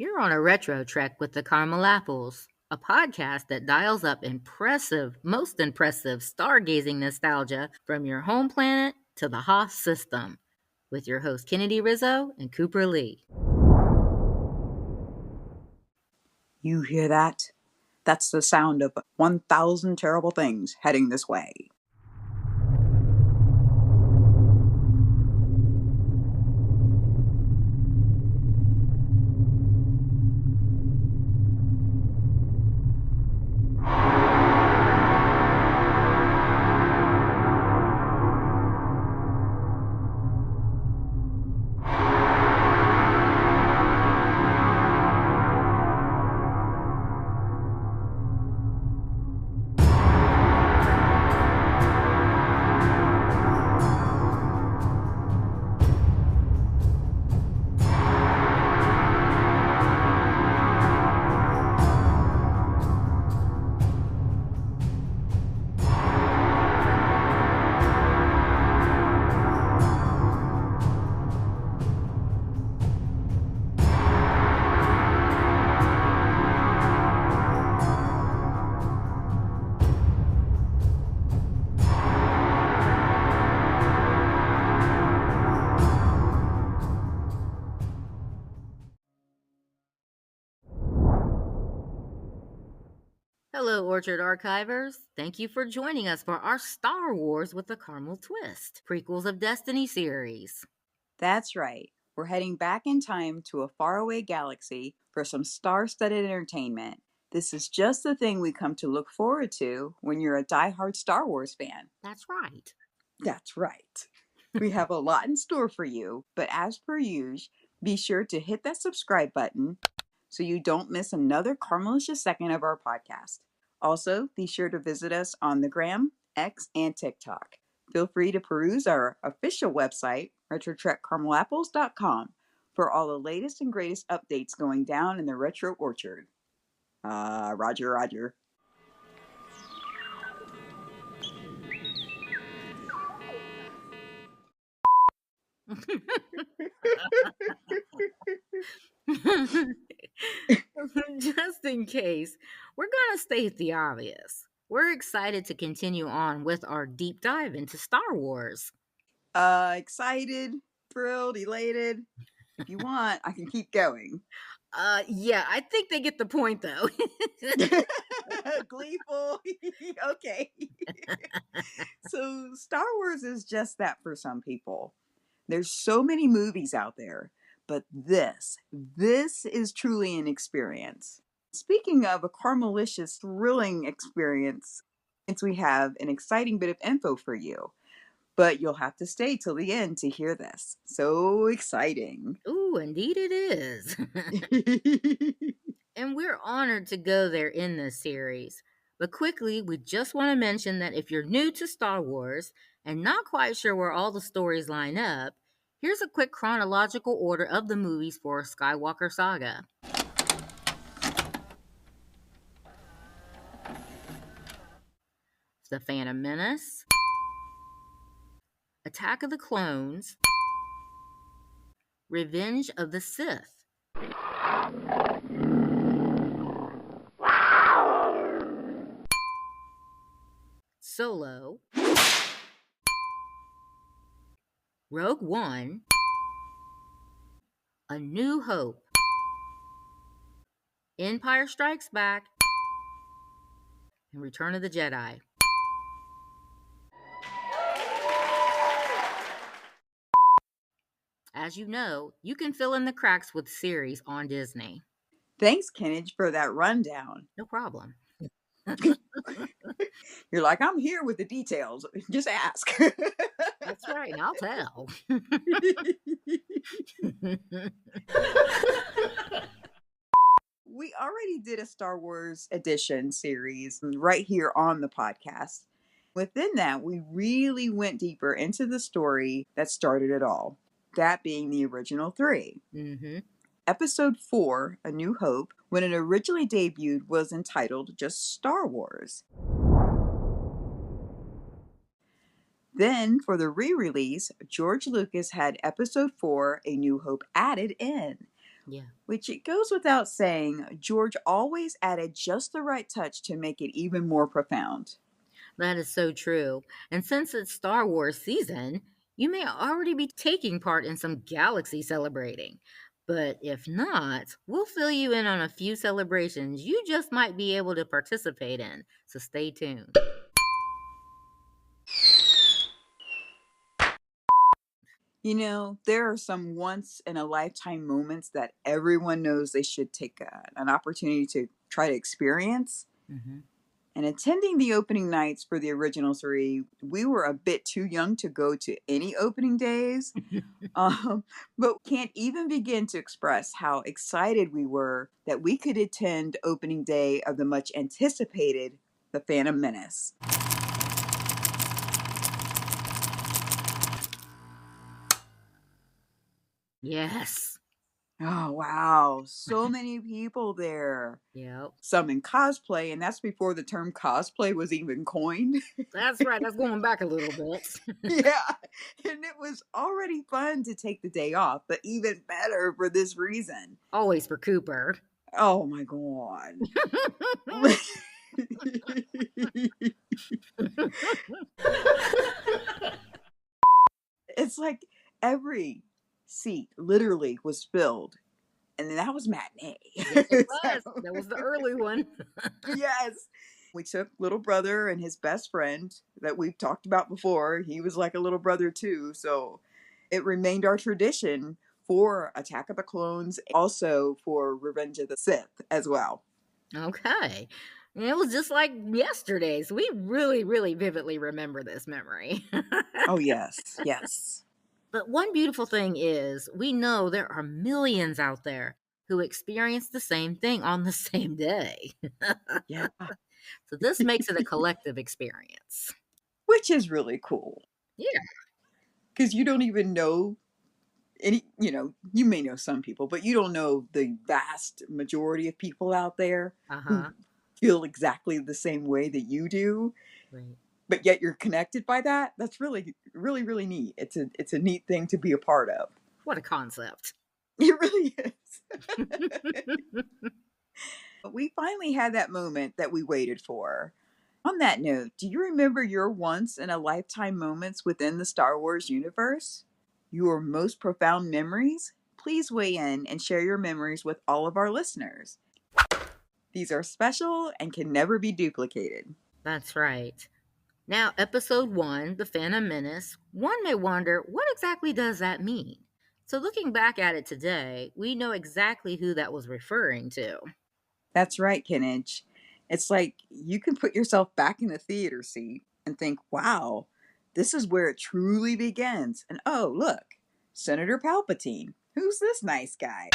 You're on a retro trek with the Caramel Apples, a podcast that dials up most impressive stargazing nostalgia from your home planet to the Hoth system, with your hosts Kennedy Rizzo and Cooper Lee. You hear that? That's the sound of 1,000 terrible things heading this way. Hello, Orchard Archivers. Thank you for joining us for our Star Wars with a Caramel Twist, Prequels of Destiny series. That's right. We're heading back in time to a faraway galaxy for some star-studded entertainment. This is just the thing we come to look forward to when you're a die-hard Star Wars fan. That's right. That's right. We have a lot in store for you, but as per usual, be sure to hit that subscribe button so you don't miss another Caramelicious second of our podcast. Also, be sure to visit us on the Gram, X, and TikTok. Feel free to peruse our official website, RetroTrekwithTheCaramelApples.com, for all the latest and greatest updates going down in the Retro Orchard. Roger. Just in case, we're going to state the obvious. We're excited to continue on with our deep dive into Star Wars. Excited, thrilled, elated. If you want, I can keep going. Yeah, I think they get the point though. Gleeful. Okay. So Star Wars is just that for some people. There's so many movies out there, but this is truly an experience. Speaking of a caramelicious, thrilling experience, we have an exciting bit of info for you. But you'll have to stay till the end to hear this. So exciting. Ooh, indeed it is. And we're honored to go there in this series. But quickly, we just want to mention that if you're new to Star Wars and not quite sure where all the stories line up, here's a quick chronological order of the movies for Skywalker Saga. The Phantom Menace, Attack of the Clones, Revenge of the Sith, Solo, Rogue One, A New Hope, Empire Strikes Back, and Return of the Jedi. As you know, you can fill in the cracks with series on Disney. Thanks, Kennedy, for that rundown. No problem. You're like, I'm here with the details. Just ask. That's right, and I'll tell. We already did a Star Wars edition series right here on the podcast. Within that, we really went deeper into the story that started it all, that being the original 3. Mm-hmm. Episode 4, A New Hope, when it originally debuted, was entitled just Star Wars. Then, for the re-release, George Lucas had Episode 4, A New Hope added in, Yeah. Which it goes without saying, George always added just the right touch to make it even more profound. That is so true. And since it's Star Wars season, you may already be taking part in some galaxy celebrating. But if not, we'll fill you in on a few celebrations you just might be able to participate in. So stay tuned. You know, there are some once in a lifetime moments that everyone knows they should take an opportunity to try to experience. Hmm. And attending the opening nights for the original three, we were a bit too young to go to any opening days, um, but can't even begin to express how excited we were that we could attend opening day of the much anticipated The Phantom Menace. Yes. Oh, wow. So many people there. Yep. Some in cosplay, and that's before the term cosplay was even coined. That's right. That's going back a little bit. Yeah. And it was already fun to take the day off, but even better for this reason. Always for Cooper. Oh my God. It's like every seat literally was filled. And that was matinee. Yes, it was. So, That was the early one. yes. We took little brother and his best friend that we've talked about before. He was like a little brother too. So it remained our tradition for Attack of the Clones, also for Revenge of the Sith as well. Okay. It was just like yesterday. So we really, really vividly remember this memory. Oh, yes. Yes. But one beautiful thing is we know there are millions out there who experience the same thing on the same day. Yeah. So this makes it a collective experience. Which is really cool Yeah. because you don't even know any, you may know some people, but you don't know the vast majority of people out there Uh who huh. feel exactly the same way that you do, Right. but yet you're connected by that. That's really, really, really neat. It's a neat thing to be a part of. What a concept. It really is. But we finally had that moment that we waited for. On that note, do you remember your once in a lifetime moments within the Star Wars universe? Your most profound memories? Please weigh in and share your memories with all of our listeners. These are special and can never be duplicated. That's right. Now, episode 1, The Phantom Menace, one may wonder what exactly does that mean? So, looking back at it today, we know exactly who that was referring to. That's right, Kennage. It's like you can put yourself back in the theater seat and think, wow, this is where it truly begins. And oh, look, Senator Palpatine. Who's this nice guy?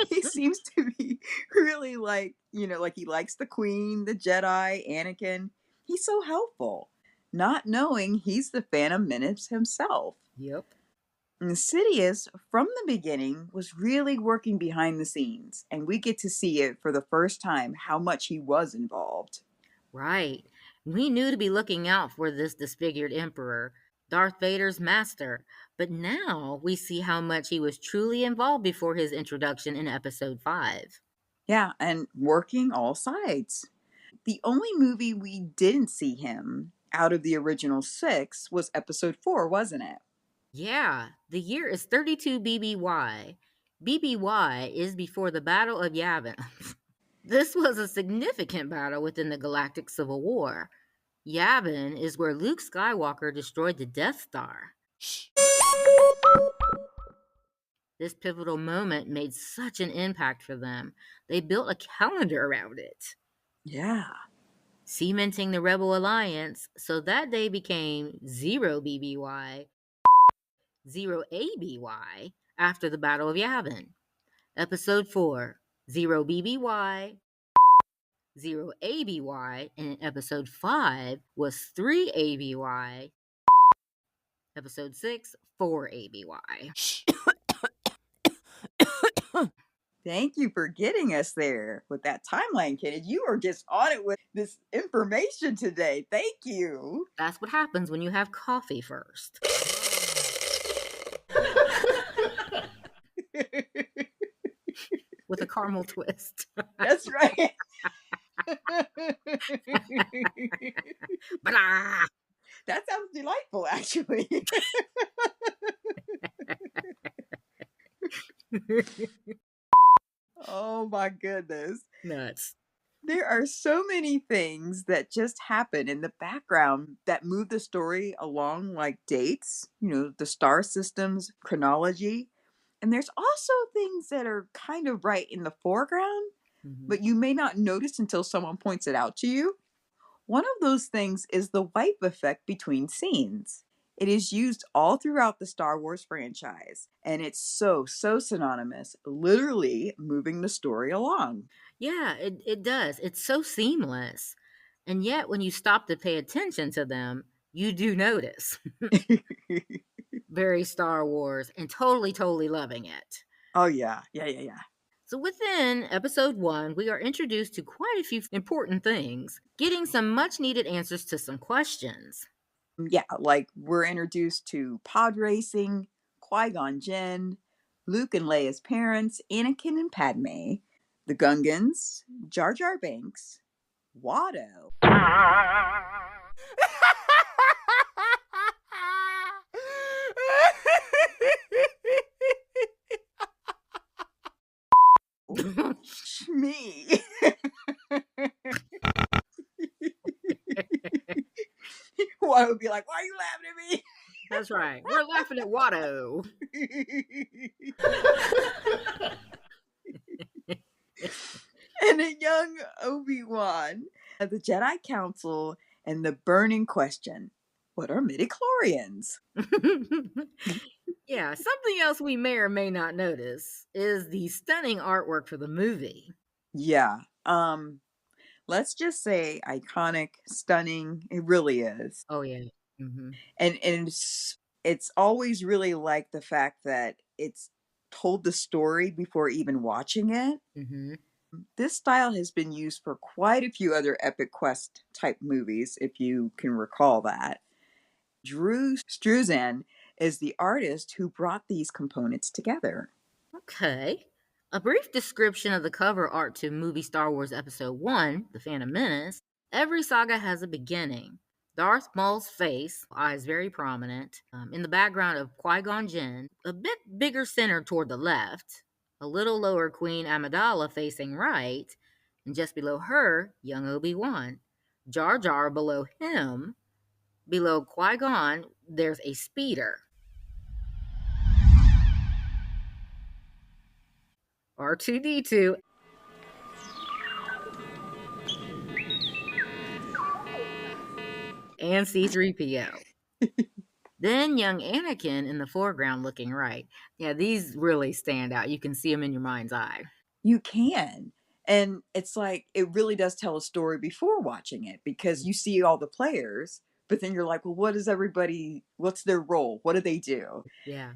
He seems to be really like he likes the Queen, the Jedi, Anakin. He's so helpful, not knowing he's the Phantom Menace himself. Yep. And Sidious, from the beginning, was really working behind the scenes, and we get to see it for the first time how much he was involved. Right. We knew to be looking out for this disfigured emperor, Darth Vader's master, but now we see how much he was truly involved before his introduction in episode 5. Yeah, and working all sides. The only movie we didn't see him out of the original six was episode 4, wasn't it? Yeah, the year is 32 BBY. BBY is before the Battle of Yavin. This was a significant battle within the Galactic Civil War. Yavin is where Luke Skywalker destroyed the Death Star. This pivotal moment made such an impact for them. They built a calendar around it, Yeah. cementing the Rebel Alliance, so that day became 0 BBY, 0 ABY after the Battle of Yavin. Episode 4, 0 BBY, 0 ABY, and episode 5 was 3 ABY. Episode 6, 4 ABY. Thank you for getting us there with that timeline, Kennedy. You are just on it with this information today. Thank you. That's what happens when you have coffee first. With a caramel twist. That's right. Blah! That sounds delightful, actually. Oh my goodness. Nuts. There are so many things that just happen in the background that move the story along, like dates, the star systems, chronology. And there's also things that are kind of right in the foreground, Mhm. but you may not notice until someone points it out to you. One of those things is the wipe effect between scenes. It is used all throughout the Star Wars franchise, and it's so synonymous, literally moving the story along. Yeah, it does. It's so seamless. And yet, when you stop to pay attention to them, you do notice. Very Star Wars and totally loving it. Oh, yeah. So, within episode 1, we are introduced to quite a few important things, getting some much needed answers to some questions. Yeah, like we're introduced to pod racing, Qui-Gon Jinn, Luke and Leia's parents, Anakin and Padme, the Gungans, Jar Jar Banks, Watto. Me. Watto would be like, why are you laughing at me? That's right. We're laughing at Watto. And a young Obi-Wan, the Jedi Council, and the burning question, what are midichlorians? Yeah, something else we may or may not notice is the stunning artwork for the movie. Yeah. Let's just say iconic, stunning. It really is. Oh yeah. Mm-hmm. And it's always really like the fact that it's told the story before even watching it. Mm-hmm. This style has been used for quite a few other epic quest type movies, if you can recall that. Drew Struzan is the artist who brought these components together. Okay. A brief description of the cover art to movie Star Wars Episode 1, The Phantom Menace. Every saga has a beginning. Darth Maul's face, eyes very prominent, in the background of Qui-Gon Jinn, a bit bigger center toward the left, a little lower Queen Amidala facing right, and just below her, young Obi-Wan. Jar Jar below him. Below Qui-Gon, there's a speeder. R2D2 and C3PO. Then young Anakin in the foreground looking right. Yeah, these really stand out. You can see them in your mind's eye. You can. And it's like, it really does tell a story before watching it because you see all the players, but then you're like, well, what's their role? What do they do? Yeah.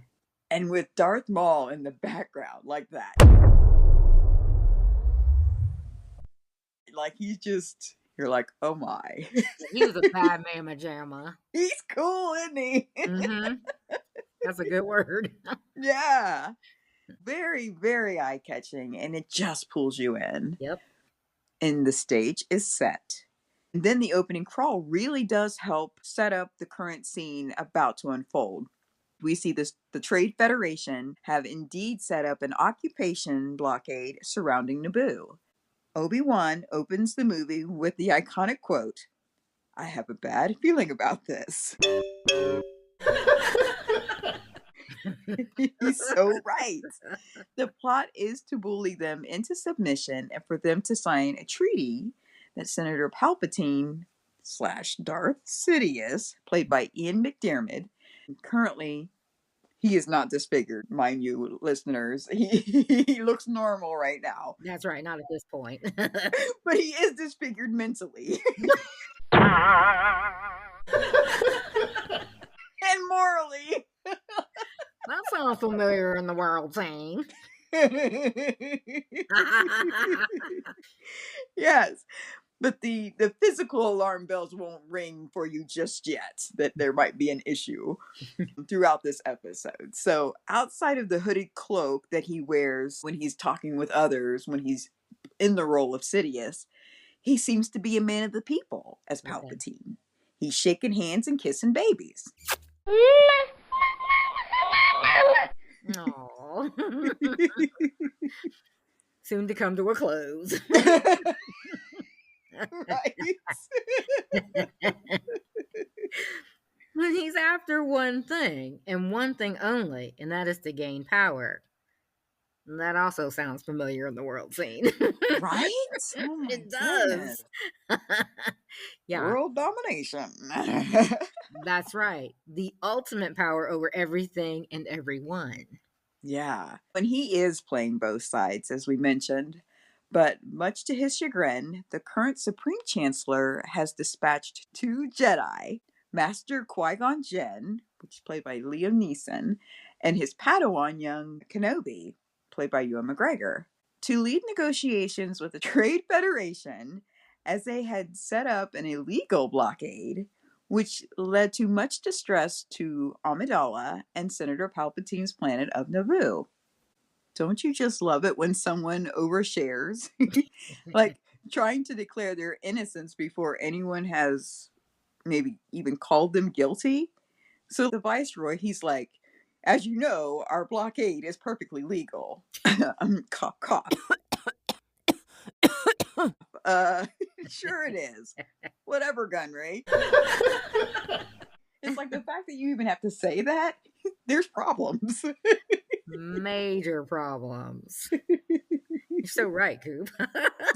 And with Darth Maul in the background like that, like you're like, oh my. He was a bad mamma jamma. He's cool, isn't he? Mm-hmm. That's a good word. Yeah. Very, very eye catching, and it just pulls you in. Yep. And the stage is set. And then the opening crawl really does help set up the current scene about to unfold. We see the Trade Federation have indeed set up an occupation blockade surrounding Naboo. Obi-Wan opens the movie with the iconic quote, I have a bad feeling about this. He's so right. The plot is to bully them into submission and for them to sign a treaty that Senator Palpatine / Darth Sidious, played by Ian McDiarmid, currently he is not disfigured, mind you, listeners. He looks normal right now. That's right, not at this point. But he is disfigured mentally. And morally. That sounds familiar in the world, saying. Yes. But the physical alarm bells won't ring for you just yet, that there might be an issue throughout this episode. So, outside of the hooded cloak that he wears when he's talking with others, when he's in the role of Sidious, he seems to be a man of the people as Palpatine. He's shaking hands and kissing babies. Aww. Soon to come to a close. Right. But he's after one thing, and one thing only, and that is to gain power. And that also sounds familiar in the world scene. Right? Oh my It does. Yeah. World domination. That's right. The ultimate power over everything and everyone. Yeah. And he is playing both sides, as we mentioned. But much to his chagrin, the current Supreme Chancellor has dispatched 2 Jedi, Master Qui-Gon Jinn, which is played by Liam Neeson, and his Padawan young Kenobi, played by Ewan McGregor, to lead negotiations with the Trade Federation, as they had set up an illegal blockade, which led to much distress to Amidala and Senator Palpatine's planet of Naboo. Don't you just love it when someone overshares? Like trying to declare their innocence before anyone has maybe even called them guilty? So the Viceroy, he's like, as you know, our blockade is perfectly legal. Cough, cough. Sure it is. Whatever, Gunray. It's like the fact that you even have to say that, there's problems. Major problems. You're so right, Coop. But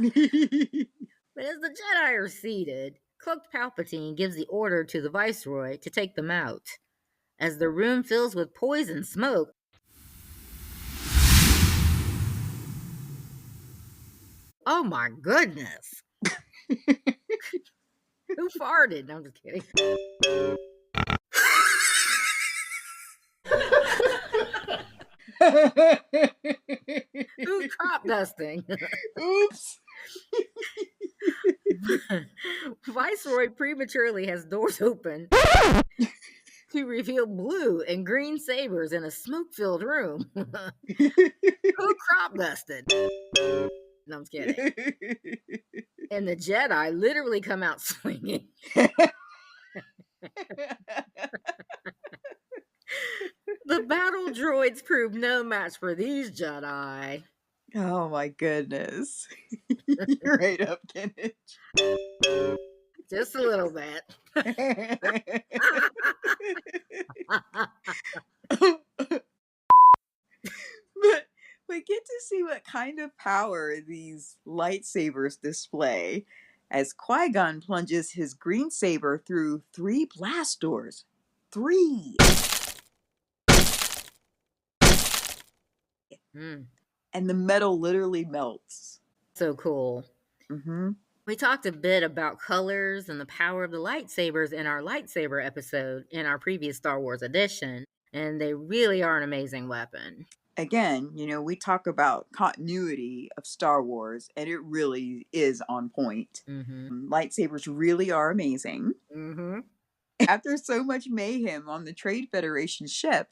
as the Jedi are seated, Cloaked Palpatine gives the order to the Viceroy to take them out. As the room fills with poison smoke, oh my goodness! Who farted? No, I'm just kidding. Who's crop dusting? Oops. Viceroy prematurely has doors open to reveal blue and green sabers in a smoke-filled room. Who crop dusted? No, I'm just kidding. And the Jedi literally come out swinging. The battle droids prove no match for these Jedi. Oh my goodness. You're right up, Kenneth. Just a little bit. But we get to see what kind of power these lightsabers display as Qui-Gon plunges his green saber through 3 blast doors. 3! And the metal literally melts. So cool. Mm-hmm. We talked a bit about colors and the power of the lightsabers in our lightsaber episode in our previous Star Wars edition, and they really are an amazing weapon. Again, you know, we talk about continuity of Star Wars, and it really is on point. Mm-hmm. Lightsabers really are amazing. Mm-hmm. After so much mayhem on the Trade Federation ship,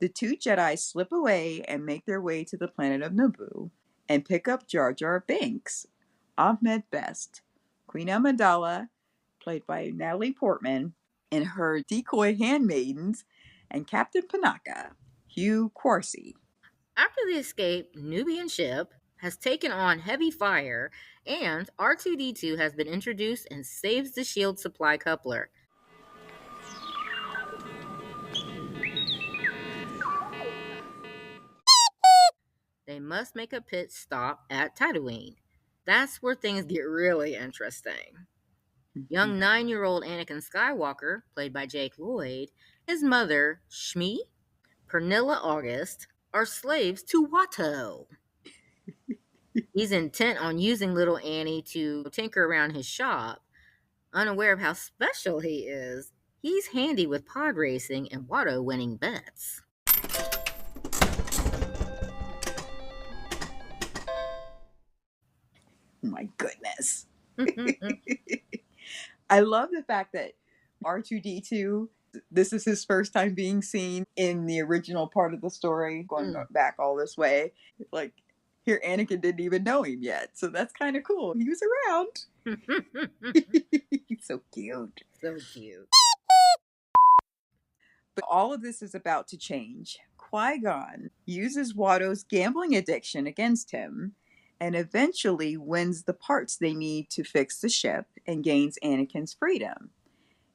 the 2 Jedi slip away and make their way to the planet of Naboo and pick up Jar Jar Binks, Ahmed Best, Queen Amidala, played by Natalie Portman, and her decoy handmaidens, and Captain Panaka, Hugh Quarcy. After the escape, Nubian ship has taken on heavy fire, and R2-D2 has been introduced and saves the shield supply coupler. They must make a pit stop at Tatooine. That's where things get really interesting. Young 9-year-old Anakin Skywalker, played by Jake Lloyd, his mother, Shmi, Pernilla August, are slaves to Watto. He's intent on using little Annie to tinker around his shop. Unaware of how special he is, he's handy with pod racing and Watto winning bets. My goodness. I love the fact that R2D2, this is his first time being seen in the original part of the story, going back all this way. Like, here Anakin didn't even know him yet, so that's kind of cool. He was around. He's so cute. So cute. But all of this is about to change. Qui-Gon uses Watto's gambling addiction against him and eventually wins the parts they need to fix the ship and gains Anakin's freedom.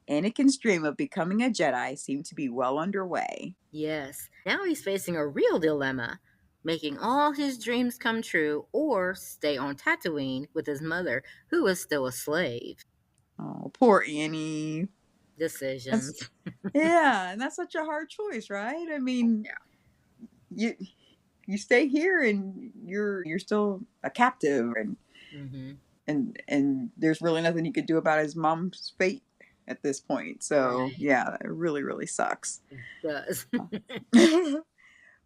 Anakin's dream of becoming a Jedi seemed to be well underway. Yes, now he's facing a real dilemma, making all his dreams come true or stay on Tatooine with his mother, who is still a slave. Oh, poor Annie. Decisions. Yeah, and that's such a hard choice, right? I mean, yeah. you stay here and you're still a captive, and there's really nothing you could do about his mom's fate at this point. So yeah, it really, really sucks. It does.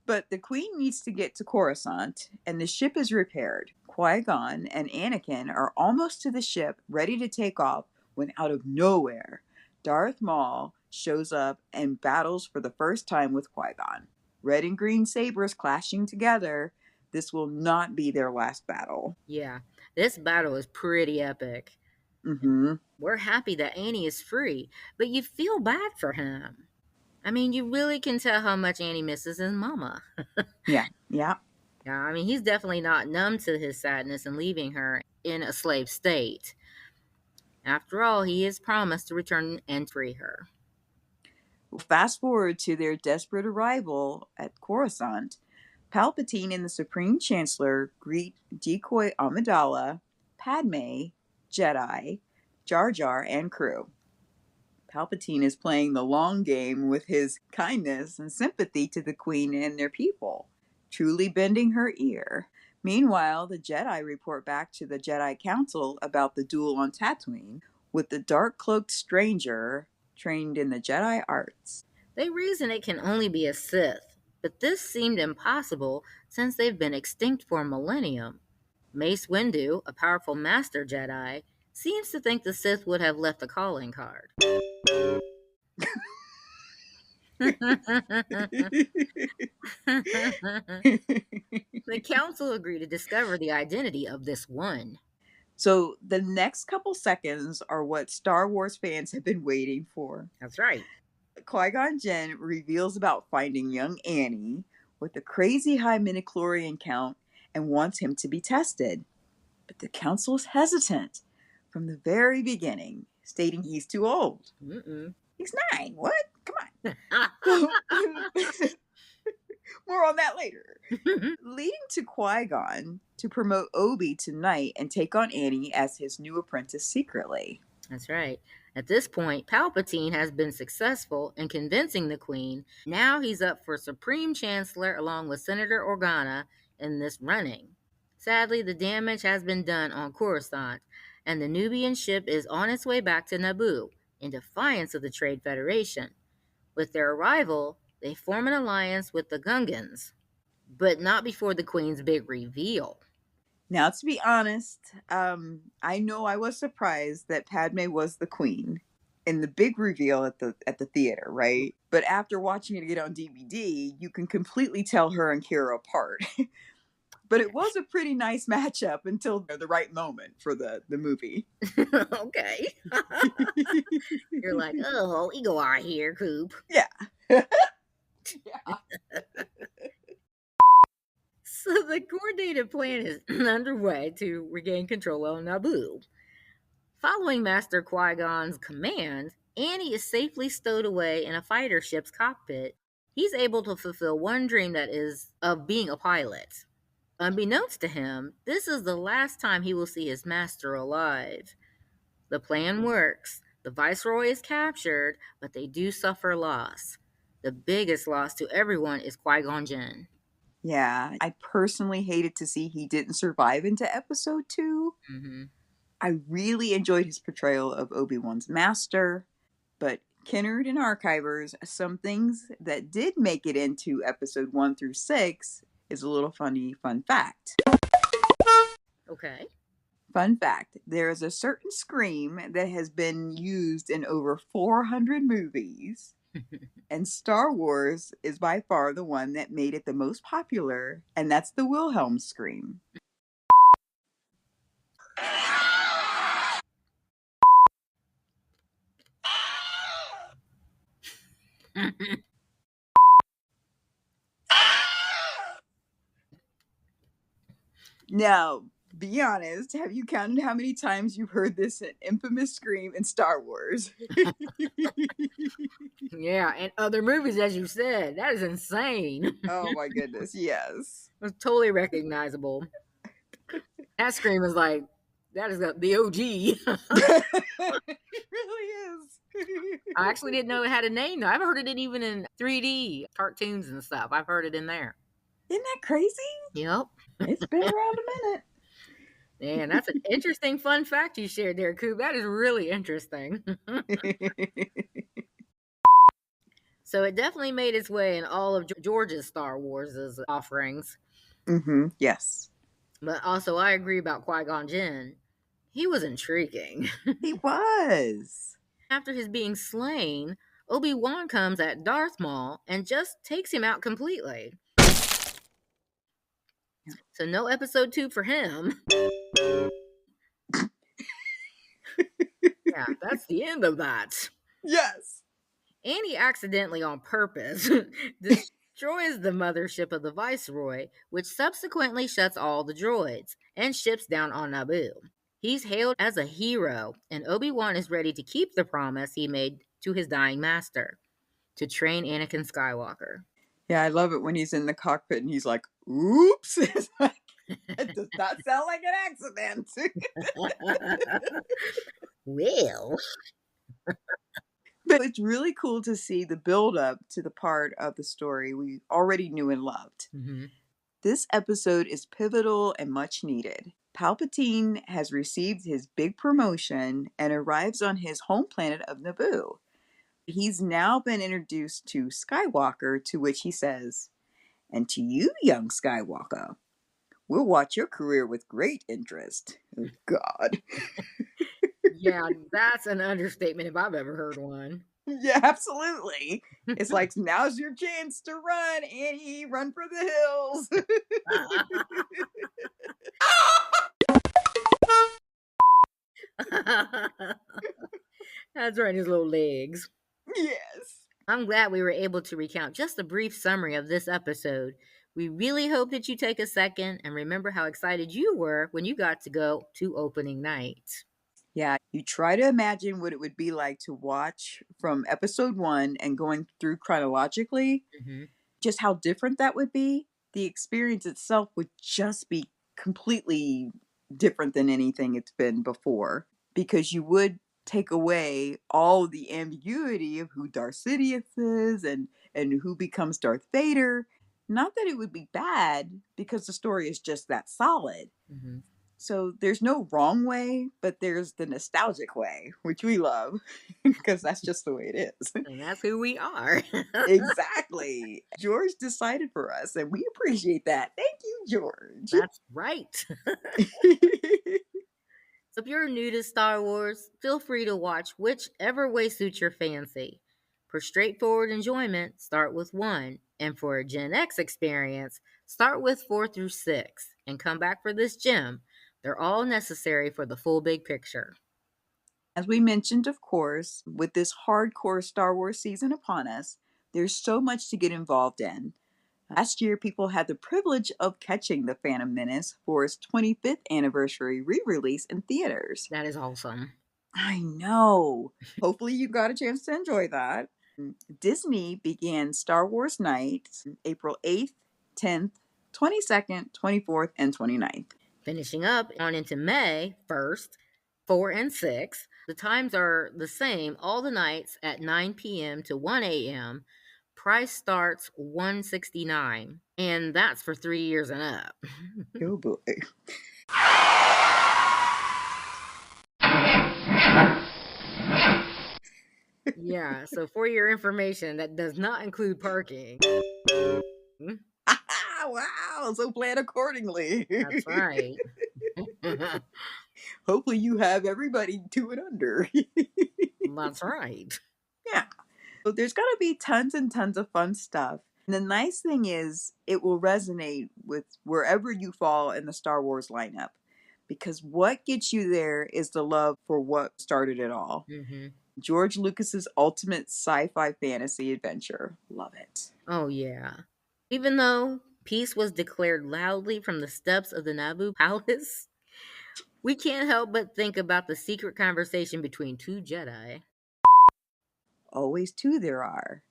But the Queen needs to get to Coruscant, and the ship is repaired. Qui-Gon and Anakin are almost to the ship, ready to take off, when out of nowhere, Darth Maul shows up and battles for the first time with Qui-Gon. Red and green sabers clashing together. This will not be their last battle. Yeah, this battle is pretty epic. We're happy that Annie is free, but you feel bad for him. I mean, you really can tell how much Annie misses his mama. Yeah. I mean, he's definitely not numb to his sadness in leaving her in a slave state. After all, he is promised to return and free her. Fast forward to their desperate arrival at Coruscant. Palpatine and the Supreme Chancellor greet decoy Amidala, Padme, Jedi, Jar Jar, and crew. Palpatine is playing the long game with his kindness and sympathy to the Queen and their people, truly bending her ear. Meanwhile, the Jedi report back to the Jedi Council about the duel on Tatooine with the dark-cloaked stranger trained in the Jedi arts. They reason it can only be a Sith, but this seemed impossible since they've been extinct for a millennium. Mace Windu, a powerful master Jedi, seems to think the Sith would have left a calling card. The council agreed to discover the identity of this one. So the next couple seconds are what Star Wars fans have been waiting for. That's right. Qui-Gon Jinn reveals about finding young Annie with a crazy high midichlorian count and wants him to be tested. But the council is hesitant from the very beginning, stating he's too old. He's 9. What? Come on. More on that later. Leading to Qui-Gon to promote Obi to knight and take on Annie as his new apprentice secretly. That's right. At this point, Palpatine has been successful in convincing the Queen. Now he's up for Supreme Chancellor along with Senator Organa in this running. Sadly, the damage has been done on Coruscant, and the Nubian ship is on its way back to Naboo, in defiance of the Trade Federation. With their arrival, they form an alliance with the Gungans, but not before the Queen's big reveal. Now, to be honest, I know I was surprised that Padme was the Queen in the big reveal at the theater, right? But after watching it again on DVD, you can completely tell her and Kira apart. But it was a pretty nice matchup until the right moment for the movie. Okay. You're like, oh, ego art here, Coop. Yeah. So the coordinated plan is underway to regain control of Naboo. Following Master Qui-Gon's command, Annie is safely stowed away in a fighter ship's cockpit. He's able to fulfill one dream, that is, of being a pilot. Unbeknownst to him, this is the last time he will see his master alive. The plan works. The Viceroy is captured, but they do suffer loss. The biggest loss to everyone is Qui-Gon Jinn. Yeah, I personally hated to see he didn't survive into episode 2. I really enjoyed his portrayal of Obi-Wan's master, but Kennard and Archivers, some things that did make it into episode 1 through 6 is a little fun fact. Okay. Fun fact, there is a certain scream that has been used in over 400 movies, and Star Wars is by far the one that made it the most popular, and that's the Wilhelm scream. Now, be honest, have you counted how many times you've heard this infamous scream in Star Wars? Yeah, and other movies, as you said. That is insane. Oh my goodness, yes. It's totally recognizable. That scream is like, that is the OG. It really is. I actually didn't know it had a name, though. I've heard it even in 3D cartoons and stuff. I've heard it in there. Isn't that crazy? Yep. It's been around a minute. Man, that's an interesting fun fact you shared there, Coop. That is really interesting. So it definitely made its way in all of George's Star Wars' offerings. Mm-hmm. Yes. But also, I agree about Qui-Gon Jinn. He was intriguing. He was. After his being slain, Obi-Wan comes at Darth Maul and just takes him out completely. So no episode 2 for him. Yeah, that's the end of that. Yes. And he accidentally, on purpose, destroys the mothership of the Viceroy, which subsequently shuts all the droids and ships down on Naboo. He's hailed as a hero, and Obi-Wan is ready to keep the promise he made to his dying master, to train Anakin Skywalker. Yeah, I love it when he's in the cockpit and he's like, oops. It's like, it does not sound like an accident. Well. But it's really cool to see the build up to the part of the story we already knew and loved. Mm-hmm. This episode is pivotal and much needed. Palpatine has received his big promotion and arrives on his home planet of Naboo. He's now been introduced to Skywalker, to which he says, "And to you, young Skywalker, we'll watch your career with great interest." Oh, God. Yeah, that's an understatement if I've ever heard one. Yeah, absolutely. It's like, now's your chance to run, Annie. Run for the hills. That's right, his little legs. Yes. I'm glad we were able to recount just a brief summary of this episode. We really hope that you take a second and remember how excited you were when you got to go to opening night. Yeah, you try to imagine what it would be like to watch from episode 1 and going through chronologically, just how different that would be. The experience itself would just be completely different than anything it's been before, because you would take away all the ambiguity of who Darth Sidious is and who becomes Darth Vader. Not that it would be bad, because the story is just that solid. So there's no wrong way, but there's the nostalgic way, which we love, because that's just the way it is. And that's who we are. Exactly. George decided for us, and we appreciate that. Thank you, George. That's right. So if you're new to Star Wars, feel free to watch whichever way suits your fancy. For straightforward enjoyment, start with 1. And for a Gen X experience, start with 4 through 6. And come back for this gem. They're all necessary for the full big picture. As we mentioned, of course, with this hardcore Star Wars season upon us, there's so much to get involved in. Last year, people had the privilege of catching The Phantom Menace for its 25th anniversary re-release in theaters. That is awesome. I know. Hopefully you got a chance to enjoy that. Disney began Star Wars Night April 8th, 10th, 22nd, 24th, and 29th. Finishing up on into May 1st, 4 and 6. The times are the same all the nights at 9 p.m. to 1 a.m. Price starts $169, and that's for 3 years and up. Oh boy. Yeah, so for your information, that does not include parking. Wow, so plan accordingly. That's right. Hopefully you have everybody 2 and under. That's right. Yeah. So there's going to be tons and tons of fun stuff. And the nice thing is, it will resonate with wherever you fall in the Star Wars lineup. Because what gets you there is the love for what started it all. Hmm. George Lucas's ultimate sci-fi fantasy adventure. Love it. Oh, yeah. Even though peace was declared loudly from the steps of the Naboo palace, we can't help but think about the secret conversation between two Jedi. Always two there are.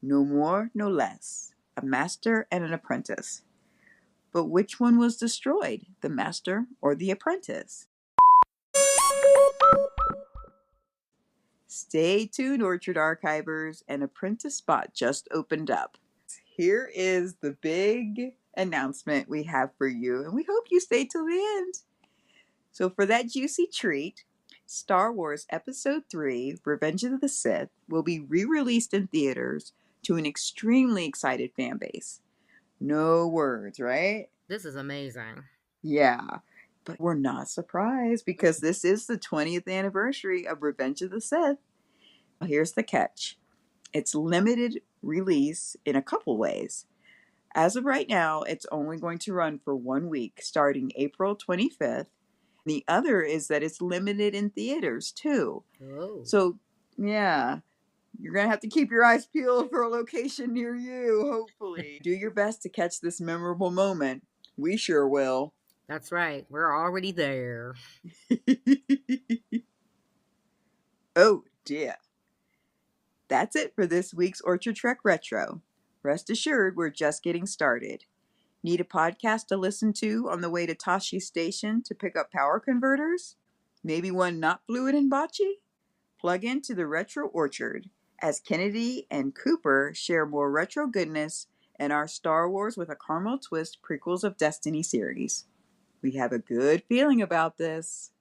No more, no less. A master and an apprentice. But which one was destroyed, the master or the apprentice? Stay tuned, Orchard Archivers. An apprentice spot just opened up. Here is the big announcement we have for you, and we hope you stay till the end. So for that juicy treat, Star Wars Episode 3, Revenge of the Sith, will be re-released in theaters to an extremely excited fan base. No words, right? This is amazing. Yeah, but we're not surprised because this is the 20th anniversary of Revenge of the Sith. Here's the catch. It's limited release in a couple ways. As of right now, it's only going to run for 1 week, starting April 25th. The other is that it's limited in theaters, too. Oh. So, yeah, you're going to have to keep your eyes peeled for a location near you, hopefully. Do your best to catch this memorable moment. We sure will. That's right. We're already there. Oh, dear. That's it for this week's Orchard Trek Retro. Rest assured, we're just getting started. Need a podcast to listen to on the way to Tashi Station to pick up power converters? Maybe one not fluid and botchy? Plug into the Retro Orchard as Kennedy and Cooper share more retro goodness in our Star Wars with a Caramel Twist Prequels of Destiny series. We have a good feeling about this.